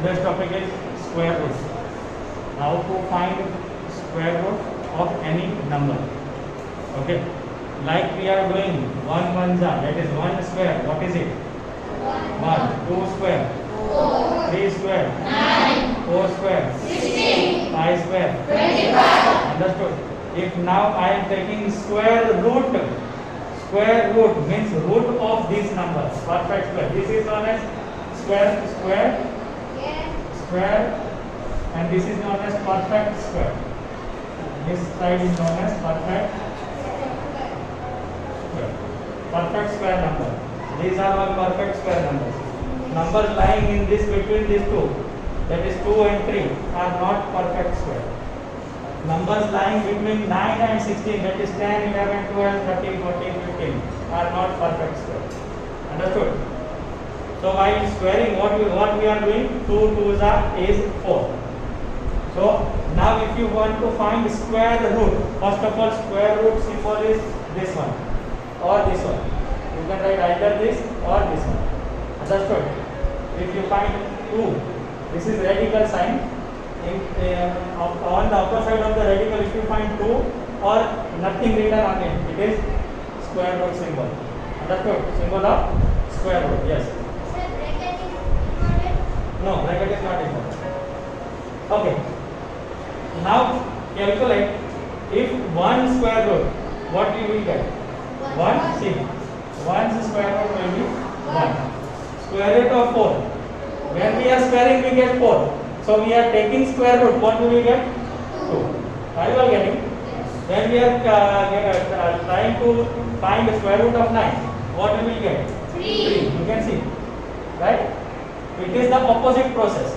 today's topic is square root. How to find square root of any number. Okay, like we are doing 1 1 za, that is 1 square. What is it? 1. 2 square, 3 square, 4 square, 5 square, 25. Understood? If now I am taking square root means root of these numbers, perfect square. This is known as square, and this is known as perfect square. This side is known as perfect square number. These are all perfect square numbers. Numbers lying in this between these two, that is 2 and 3, are not perfect square. Numbers lying between 9 and 16, that is 10, 11, 12, 13, 14, 15, are not perfect square. Understood? So while squaring, what we are doing, 2 2s is 4. So now if you want to find square root, first of all square root symbol is this one or this one. You can write either this or this one. Understood? If you find 2, this is radical sign. On the upper side of the radical, if you find 2 or nothing written on it, it is square root symbol. Understood? Symbol of square root. Yes. Sir, bracket is important? No, bracket is not important. Okay. Now calculate if 1 square root, what you will get? 1. See, 1's square root will be 1. Square root of 4. When we are squaring, we get 4. So we are taking square root. What do we get? 2. Are you all getting? When we are trying to find the square root of 9, what do we get? 3. You can see, right? It is the opposite process.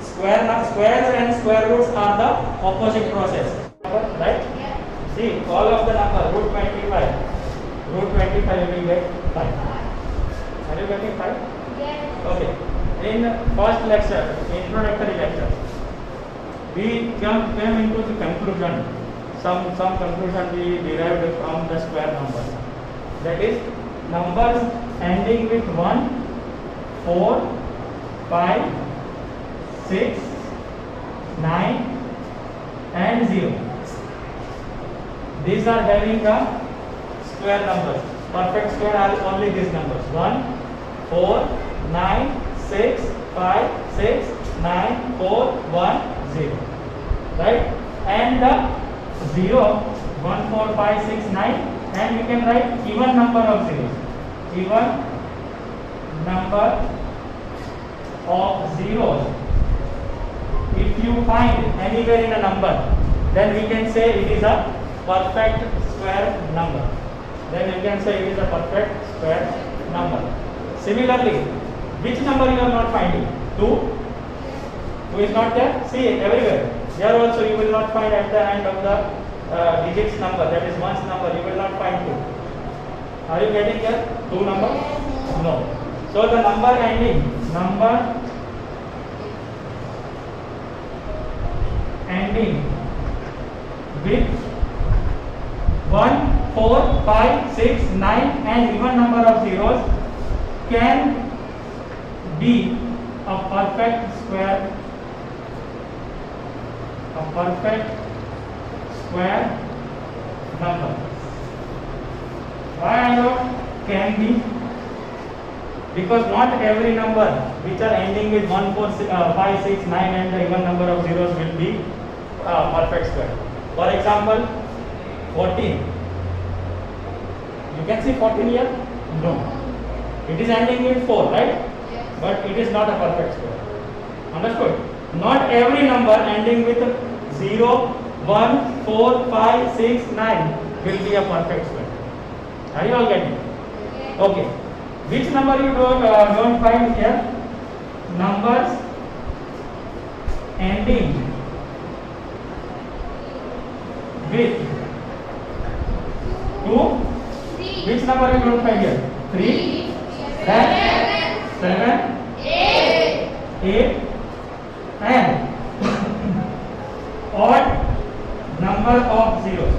Squares and square roots are the opposite process, right? Yeah. See, all of the number root 25 we will get 5. Are you getting 5? Yes. Okay. In first lecture, introductory lecture, we came into the conclusion. Some conclusion we derived from the square numbers. That is, numbers ending with 1, 4, 5, 6, 9 and 0. These are having the square numbers. Perfect square are only these numbers. 1, 4, 9, 6, 5, 6, 9, 4, 1, 0. Right? And the 0, 1, 4, 5, 6, 9, and we can write even number of zeros. Even number of zeros. If you find anywhere in a number, then we can say it is a perfect square number. Then you can say it is a perfect square number. Similarly, which number you are not finding? 2? 2 is not there? See, everywhere. Here also you will not find at the end of the digits number, that is 1's number, you will not find 2. Are you getting here? 2 number? No. So the number ending with 1, 4, 5, 6, 9 and even number of zeros can be a perfect square number. Why I wrote can be? Because not every number which are ending with 1, 4, 5, 6, 9 and the even number of zeros will be perfect square. For example, 14. You can see 14 here? No. It is ending with 4, right? But it is not a perfect square. Understood? Not every number ending with 0, 1, 4, 5, 6, 9 will be a perfect square. Are you all getting? Okay. Which number you don't find here? Numbers ending with 2. Which number you don't find here? 3, 7, 8 and odd number of zeros.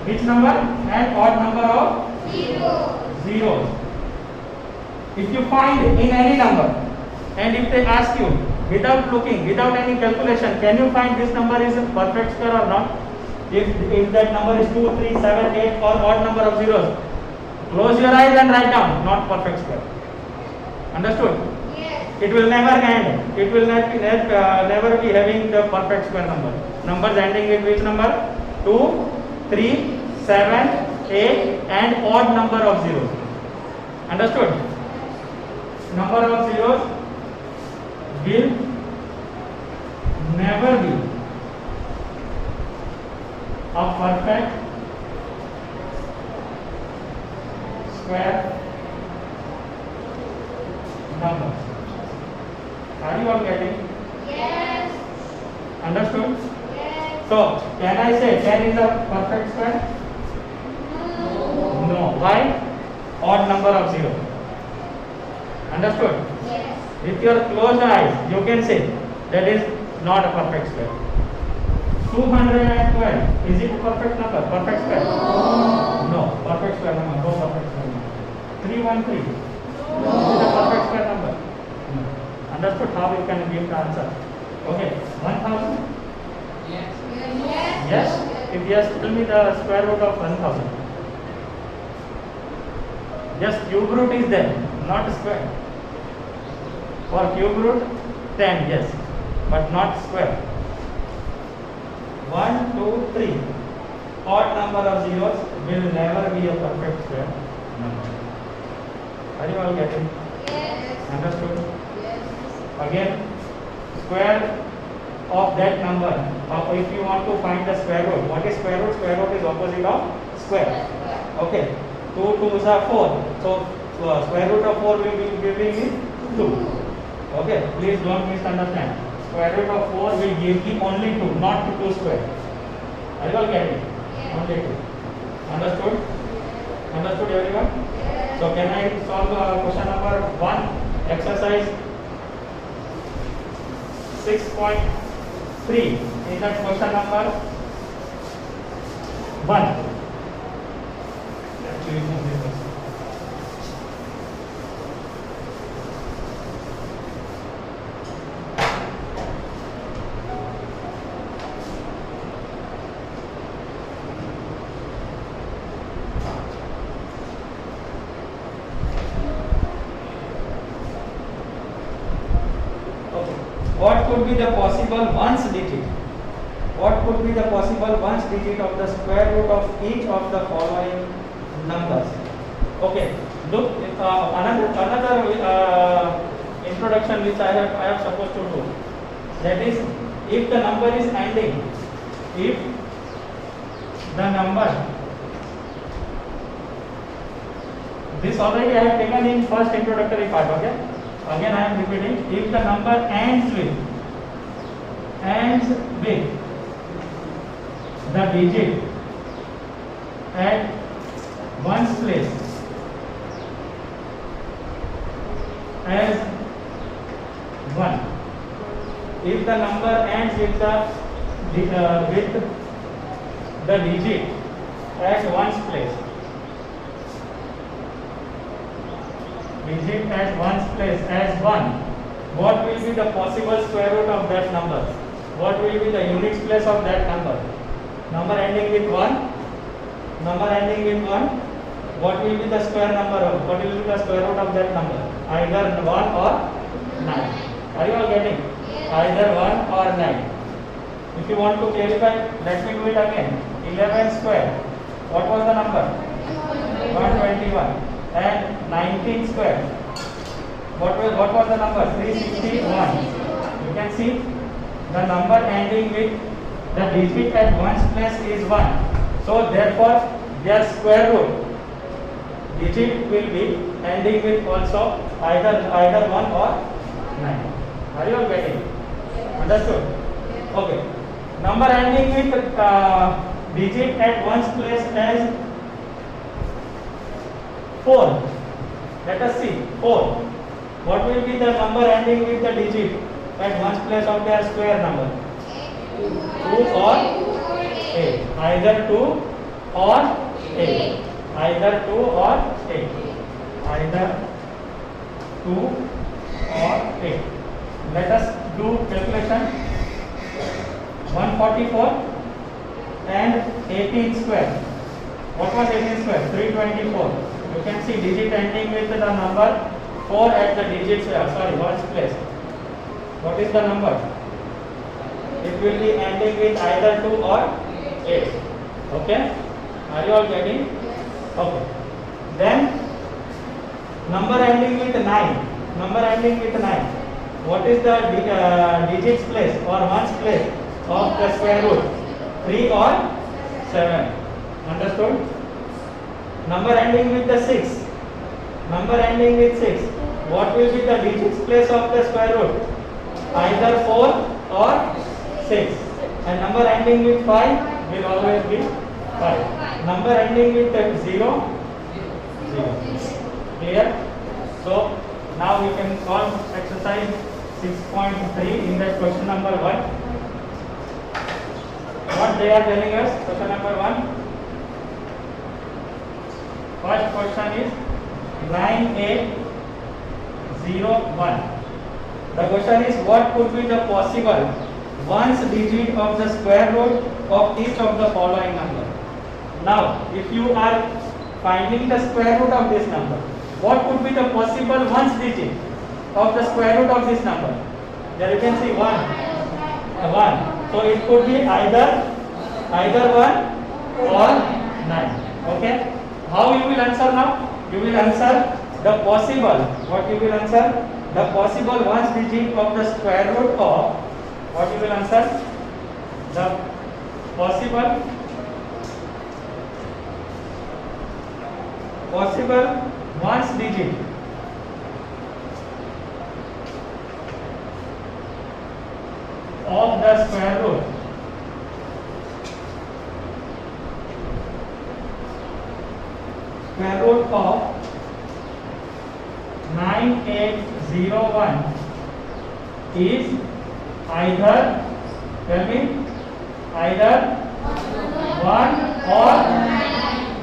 Which number? And odd number of zeros. If you find in any number And if they ask you, without looking, without any calculation, can you find this number is a perfect square or not? If that number is 2, 3, 7, 8 or odd number of zeros, close your eyes and write down, not perfect square. Understood? Yes. It will never end. It will never be having the perfect square number. Numbers ending with which number? 2, 3, 7, 8 and odd number of zeros. Understood? Number of zeros will never be a perfect square number. Are you all getting? Yes. Understood? Yes. So, can I say 10 is a perfect square? No. No. Why? Odd number of zero. Understood? Yes. With your closed eyes, you can say that is not a perfect square. 212, is it a perfect number? Perfect square? No. Perfect square number. No perfect square number. 313, is it a perfect square number? No. Understood how you can give the answer? Okay. 1000? Yes. Yes? If yes, tell me the square root of 1000. Just cube root is there, not square. For cube root, 10, yes, but not square. 1, 2, 3. Odd number of zeros will never be a perfect square number. Are you all getting? Yes. Understood? Yes. Again, square of that number. If you want to find the square root, what is square root? Square root is opposite of square. Okay. 2 2s are 4. So square root of 4 will be giving me 2. Okay. Please don't misunderstand. Square root of 4 will give me only 2, not 2 square. Are you all getting? Yes. Only 2. Understood? Understood everyone? Yes. So can I solve question number 1? Exercise 6.3. Is that question number 1? Actually, no, this was- What could be the possible ones digit? What could be the possible ones digit of the square root of each of the following numbers? Okay, look, another introduction which I have supposed to do. That is, if the number is ending, if the number, this already I have taken in first introductory part. Okay. Again I am repeating, if the number ends with the digit at ones place as 1, if the number ends with the digit at ones place, digit at ones place as 1, what will be the possible square root of that number? What will be the units place of that number? Number ending with 1, number ending with 1, what will be the square number of, what will be the square root of that number? Either 1 or 9. Are you all getting? Yes. Either 1 or 9. If you want to clarify, let me do it again. 11 square, what was the number? 121. And 19 square, what was the number? 361. You can see the number ending with the digit at ones place is 1. So therefore their square root digit will be ending with also either 1 or 9. Are you all getting? Understood? Okay. Number ending with digit at ones place as 4. Let us see. 4. What will be the number ending with the digit at ones place of their square number? 2 or 8. Either 2 or 8. Either 2 or 8. Either 2 or 8. Let us do calculation. 144 and 18 square. What was 18 square? 324. You can see digit ending with the number 4 at the digits, ones place. What is the number? It will be ending with either 2 or 8. Okay? Are you all getting? Okay. Then number ending with 9. Number ending with 9. What is the digits place or ones place of the square root? 3 or 7. Understood? Number ending with the 6. Number ending with 6. What will be the digits place of the square root? Either 4 or 6. And number ending with 5 will always be 5. Number ending with 0, 0. Clear? So now we can solve exercise 6.3 in that question number 1. What they are telling us? Question number 1. First question is 9801. The question is what could be the possible ones digit of the square root of each of the following number. Now, if you are finding the square root of this number, what could be the possible ones digit of the square root of this number? There you can see 1. So it could be either 1 or 9. Okay? How you will answer now? You will answer the possible. What you will answer? The possible ones digit of the square root of. What you will answer? The possible ones digit of the square root of 9801 is either, tell me, either 1 or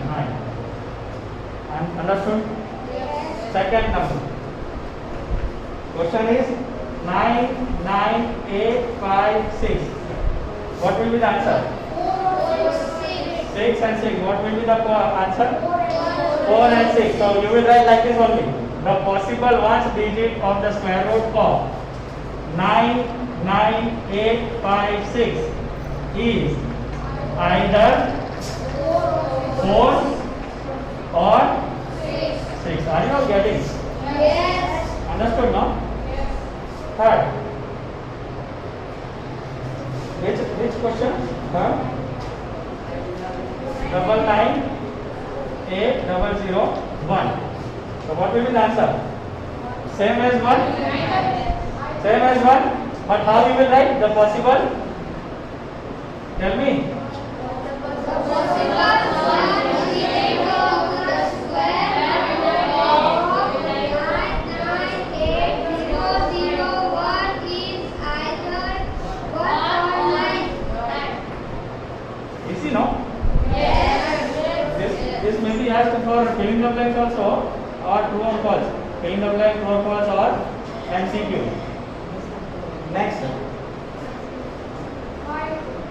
9. Understood? Second number. Question is 99856. What will be the answer? 6 and 6. What will be the answer? 4 and 6. So you will write like this only. The possible ones digit of the square root of 99856 is either 4 or 6. Are you all getting? Yes. Understood now? Third. Which question? Third. 99801. So what will be the answer? Same as 1? Same as 1? But how you will write the possible? Tell me. Easy, no? This may be asked for filling the blanks also, or true or false. Filling the blank, true or false, or MCQ. Next.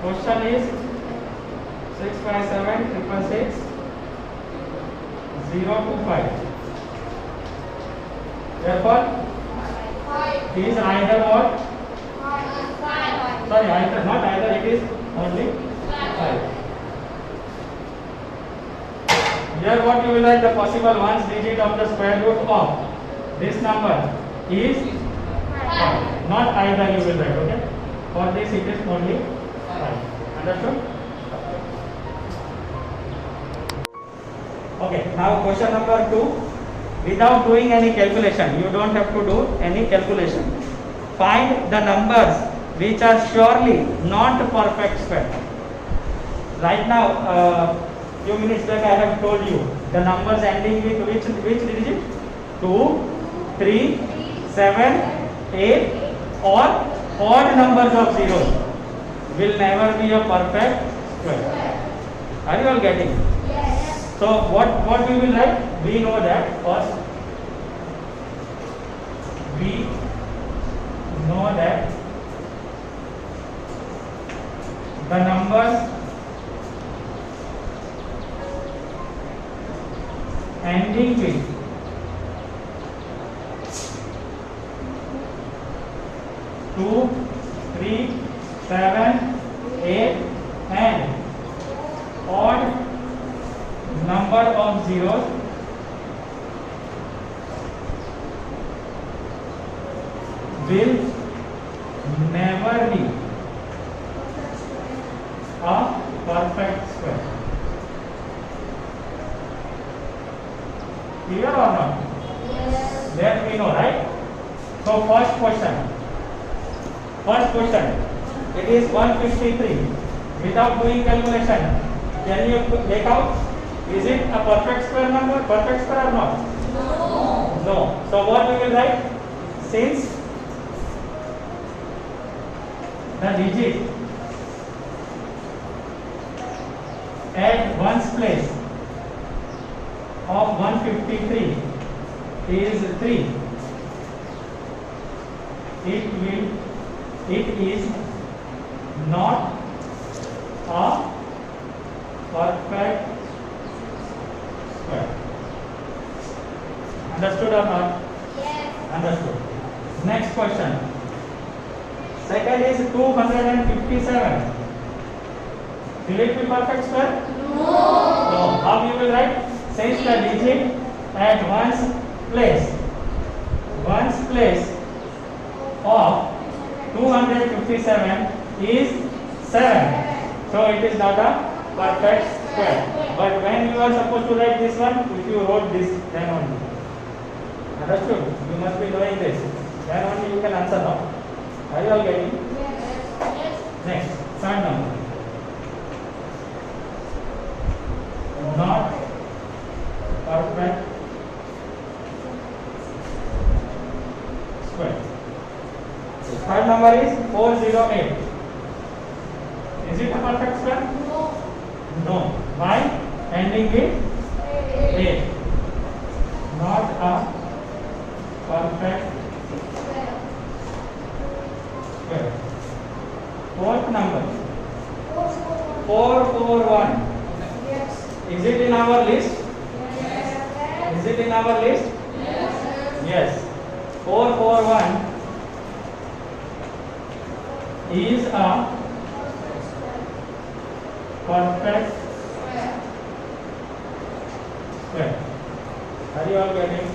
Question is 657 025. Therefore, it is either what? Sorry, either, not either, it is only 5. Here what you will write, the possible ones digit of the square root of this number is 5. Not either you will write, okay? For this it is only 5. Understood? Okay, now question number 2. Without doing any calculation, you don't have to do any calculation. Find the numbers which are surely not perfect square. Right now, few minutes back I have told you the numbers ending with which digit? 2, 3, 7, 8 or odd numbers of zeros will never be a perfect square. Are you all getting? Yes. So what we will write? We know that first we know that the numbers ending with 2, 3, 7, 8 and odd number of zeros will never be a perfect square. Clear or not? Yes. That we know, right? So first question, it is 153. Without doing calculation, can you make out? Is it a perfect square number? Perfect square or not? No. No. So what we will write? Since the digit at ones place of 153 is 3, it is not a perfect square. Understood or not? Yes. Understood. Next question. Second is 257. Will it be perfect square? No. No. How you will write? Since the digit at ones place of 257 is 7. So it is not a perfect square. But when you are supposed to write this one, if you wrote this, then only. Understood? You must be knowing this. Then only you can answer now. Are you all getting? Yes. Next, third number. Not perfect square. Third number is 408. Is it a perfect square? No. No. Why? Ending with 8. Not a perfect square. Fourth number, 441. Yes. Is it in our list? Yes. Is it in our list? Yes. Yes. 441 is a perfect square. Are you all getting?